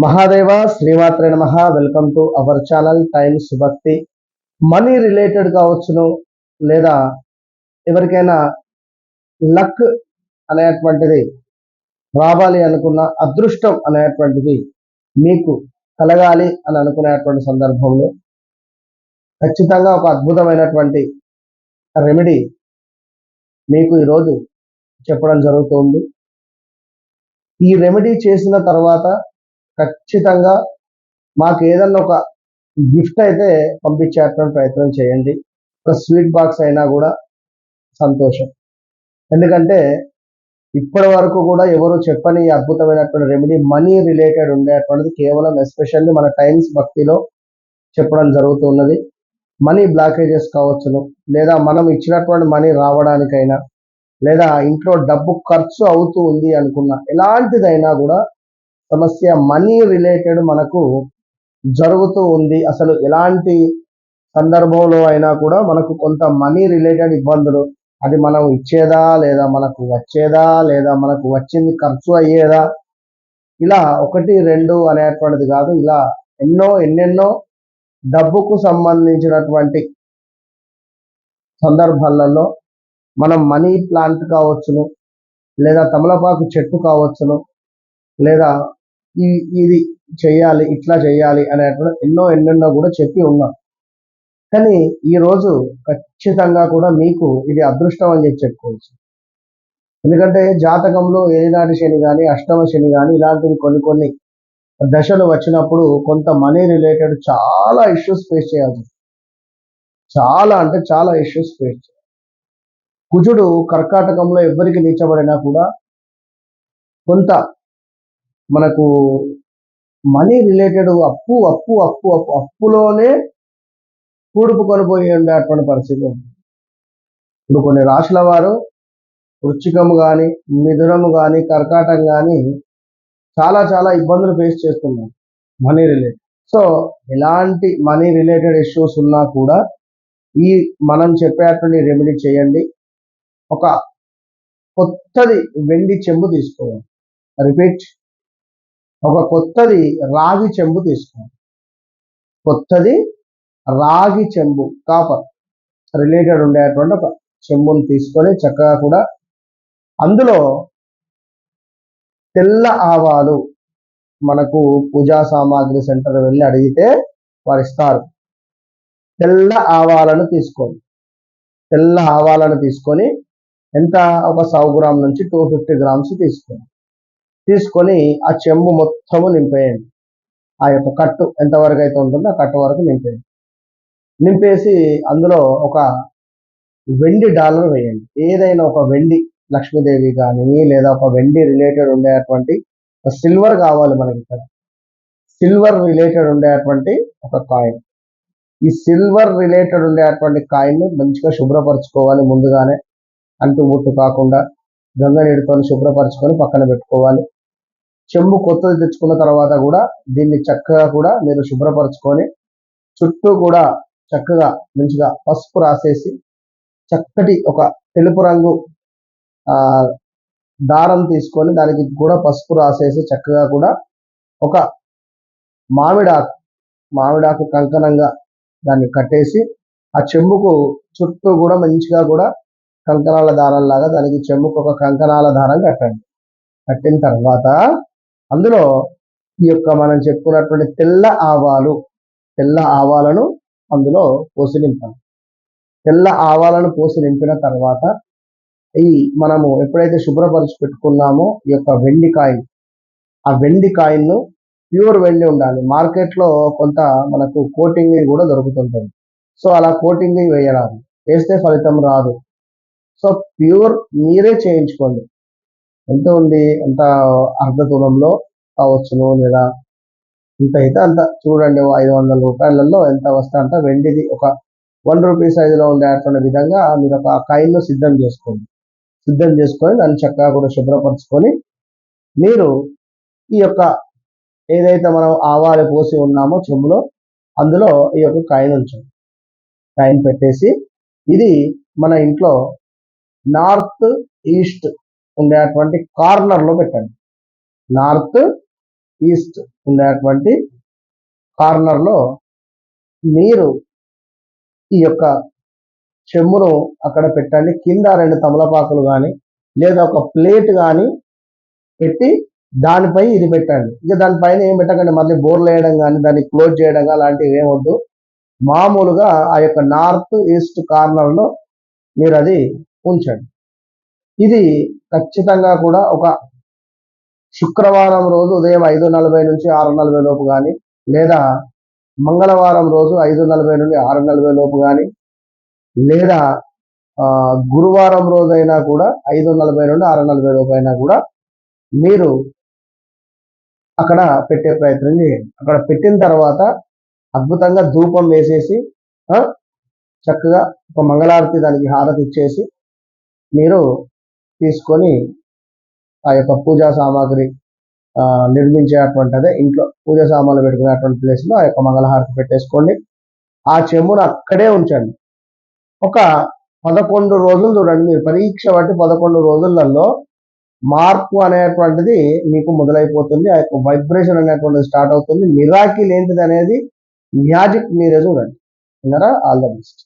మహాదేవ శ్రీమాత్రే నమః. Welcome to our channel times భక్తి. మనీ రిలేటెడ్ కావచ్చును, లేదా ఎవరికైనా లక్ అనేటువంటిది రావాలి అనుకున్న, అదృష్టం అనేటువంటిది మీకు కలగాలి అని అనుకునేటువంటి సందర్భంలో ఖచ్చితంగా ఒక అద్భుతమైనటువంటి రెమెడీ మీకు ఈరోజు చెప్పడం జరుగుతుంది. ఈ రెమెడీ చేసిన తర్వాత ఖచ్చితంగా మాకు ఏదన్నా ఒక గిఫ్ట్ అయితే పంపించేటువంటి ప్రయత్నం చేయండి. ఒక స్వీట్ బాక్స్ అయినా కూడా సంతోషం. ఎందుకంటే ఇప్పటి వరకు కూడా ఎవరు చెప్పని ఈ అద్భుతమైనటువంటి రెమెడీ మనీ రిలేటెడ్ ఉండేటువంటిది కేవలం ఎస్పెషల్లీ మన టైమ్స్ భక్తిలో చెప్పడం జరుగుతున్నది. మనీ బ్లాకేజెస్ కావచ్చును, లేదా మనం ఇచ్చినటువంటి మనీ రావడానికైనా, లేదా ఇంట్లో డబ్బు ఖర్చు అవుతూ ఉంది అనుకున్న ఎలాంటిదైనా కూడా సమస్య మనీ రిలేటెడ్ మనకు జరుగుతూ ఉంది. అసలు ఎలాంటి సందర్భంలో అయినా కూడా మనకు కొంత మనీ రిలేటెడ్ ఇబ్బందులు, అది మనం ఇచ్చేదా, లేదా మనకు వచ్చేదా, లేదా మనకు వచ్చింది ఖర్చు అయ్యేదా, ఇలా ఒకటి రెండు అనేటువంటిది కాదు, ఇలా ఎన్నెన్నో డబ్బుకు సంబంధించినటువంటి సందర్భాలలో మనం మనీ ప్లాంట్ కావచ్చును, లేదా తమలపాకు చెట్టు కావచ్చును, లేదా ఇది చెయ్యాలి, ఇట్లా చెయ్యాలి అనేటువంటి ఎన్నెన్నో కూడా చెప్పి ఉన్నాం. కానీ ఈరోజు ఖచ్చితంగా కూడా మీకు ఇది అదృష్టం అని చెప్పుకోవచ్చు. ఎందుకంటే జాతకంలో ఏనాటి శని కానీ, అష్టమ శని కానీ, ఇలాంటివి కొన్ని దశలు వచ్చినప్పుడు కొంత మనీ రిలేటెడ్ చాలా ఇష్యూస్ ఫేస్ చేయాల్సి వస్తుంది. చాలా అంటే చాలా ఇష్యూస్ ఫేస్ చేయాలి. కుజుడు కర్కాటకంలో ఎవరికి నీచబడినా కూడా కొంత మనకు మనీ రిలేటెడ్ అప్పులోనే కూడుపుకొని పోయి ఉండేటువంటి పరిస్థితి ఉంది. ఇప్పుడు కొన్ని రాశుల వారు వృశ్చికము కానీ, మిథునము కానీ, కర్కాటకం కానీ చాలా ఇబ్బందులు ఫేస్ చేస్తున్నారు మనీ రిలేటెడ్. సో ఎలాంటి మనీ రిలేటెడ్ ఇష్యూస్ ఉన్నా కూడా ఈ మనం చెప్పేటువంటి రెమెడీ చేయండి. ఒక కొత్తది వెండి చెంబు తీసుకోవాలి. రిపీట్, ఒక కొత్తది రాగి చెంబు తీసుకోవాలి. కొత్తది రాగి చెంబు, కాపర్ రిలేటెడ్ ఉండేటువంటి ఒక చెంబును తీసుకొని చక్కగా కూడా అందులో తెల్ల ఆవాలు, మనకు పూజా సామాగ్రి సెంటర్ వెళ్ళి అడిగితే వారు ఇస్తారు. తెల్ల ఆవాలను తీసుకొని ఎంత, ఒక 100 గ్రాముల నుంచి 250 గ్రామ్స్ తీసుకొని ఆ చెంబు మొత్తము నింపేయండి. ఆ యొక్క కట్టు ఎంతవరకు అయితే ఉంటుందో ఆ కట్టు వరకు నింపేసి అందులో ఒక వెండి డాలర్ వేయండి. ఏదైనా ఒక వెండి, లక్ష్మీదేవి కానీ, లేదా ఒక వెండి రిలేటెడ్ ఉండేటువంటి సిల్వర్ కావాలి మనకి. ఇక్కడ సిల్వర్ రిలేటెడ్ ఉండేటువంటి ఒక కాయిన్. ఈ సిల్వర్ రిలేటెడ్ ఉండేటువంటి కాయిన్ మంచిగా శుభ్రపరచుకోవాలి. ముందుగానే అంటు ముట్టు కాకుండా గంగ నీటితో శుభ్రపరచుకొని పక్కన పెట్టుకోవాలి. చెంబు కొత్తది తెచ్చుకున్న తర్వాత కూడా దీన్ని చక్కగా కూడా మీరు శుభ్రపరచుకొని చుట్టూ కూడా చక్కగా మంచిగా పసుపు రాసేసి, చక్కటి ఒక తెలుపు రంగు దారం తీసుకొని దానికి కూడా పసుపు రాసేసి చక్కగా కూడా ఒక మామిడాకు కంకణంగా దాన్ని కట్టేసి ఆ చెంబుకు చుట్టూ కూడా మంచిగా కూడా కంకణాల దారంలాగా దానికి చెంబుకు ఒక కంకణాల దారం కట్టండి. కట్టిన తర్వాత అందులో ఈ యొక్క మనం చెప్పుకున్నటువంటి తెల్ల ఆవాలను అందులో పోసి నింపండి. తెల్ల ఆవాలను పోసి నింపిన తర్వాత ఈ మనము ఎప్పుడైతే శుభ్రపరిచి పెట్టుకున్నామో ఈ యొక్క వెండి కాయిన్, ఆ వెండి కాయిన్ను ప్యూర్ వెండి ఉండాలి. మార్కెట్లో కొంత మనకు కోటింగ్ కూడా దొరుకుతుంటుంది. సో అలా కోటింగ్ వేయరాదు, వేస్తే ఫలితం రాదు. సో ప్యూర్ మీరే చేయించుకోండి. ఎంత ఉంది, ఎంత అర్ధ తులంలో కావచ్చును, లేదా ఇంత అయితే అంత చూడండి. 500 రూపాయలలో ఎంత వస్తే అంత వెండిది ఒక 1 రూపీ సైజులో ఉండేటువంటి విధంగా మీరు ఒక కాయిన్ను సిద్ధం చేసుకొని దాన్ని చక్కగా కూడా శుభ్రపరచుకొని మీరు ఈ యొక్క ఏదైతే మనం ఆవాలు పోసి ఉన్నామో చెంబులో అందులో ఈ యొక్క కాయిన్ పెట్టేసి ఇది మన ఇంట్లో నార్త్ ఈస్ట్ ఉండేటువంటి కార్నర్లో పెట్టండి. నార్త్ ఈస్ట్ ఉండేటువంటి కార్నర్లో మీరు ఈ యొక్క చెమ్మును అక్కడ పెట్టండి. కింద 2 తమలపాకులు కానీ లేదా ఒక ప్లేట్ కానీ పెట్టి దానిపై ఇది పెట్టండి. ఇక దానిపైన ఏం పెట్టకండి, మళ్ళీ బోర్లు వేయడం కానీ దాన్ని క్లోజ్ చేయడం అలాంటివి ఏమొద్దు. మామూలుగా ఆ యొక్క నార్త్ ఈస్ట్ కార్నర్లో మీరు అది ఉంచండి. ఇది ఖచ్చితంగా కూడా ఒక శుక్రవారం రోజు ఉదయం 5:40 నుంచి 6:40 లోపు కానీ లేదా మంగళవారం రోజు 5:40 నుండి 6:40 లోపు కానీ లేదా గురువారం రోజైనా కూడా 5:40 నుండి 6:40 లోపు అయినా కూడా మీరు అక్కడ పెట్టే ప్రయత్నం చేయండి. అక్కడ పెట్టిన తర్వాత అద్భుతంగా ధూపం వేసేసి చక్కగా ఒక మంగళారతి దానికి హారతి ఇచ్చేసి మీరు తీసుకొని ఆ యొక్క పూజా సామాగ్రి నిర్మించేటువంటి అదే ఇంట్లో పూజా సామాన్లు పెట్టుకునేటువంటి ప్లేస్లో ఆ యొక్క మంగళహారతి పెట్టేసుకోండి. ఆ చెమ్మును అక్కడే ఉంచండి. ఒక 11 రోజులు చూడండి, మీరు పరీక్ష బట్టి 11 రోజులలో మార్పు అనేటువంటిది మీకు మొదలైపోతుంది. ఆ యొక్క వైబ్రేషన్ అనేటువంటిది స్టార్ట్ అవుతుంది. మిరాకిల్ ఏంటిది అనేది మ్యాజిక్ మీరే చూడండి. విన్నారా? All the best.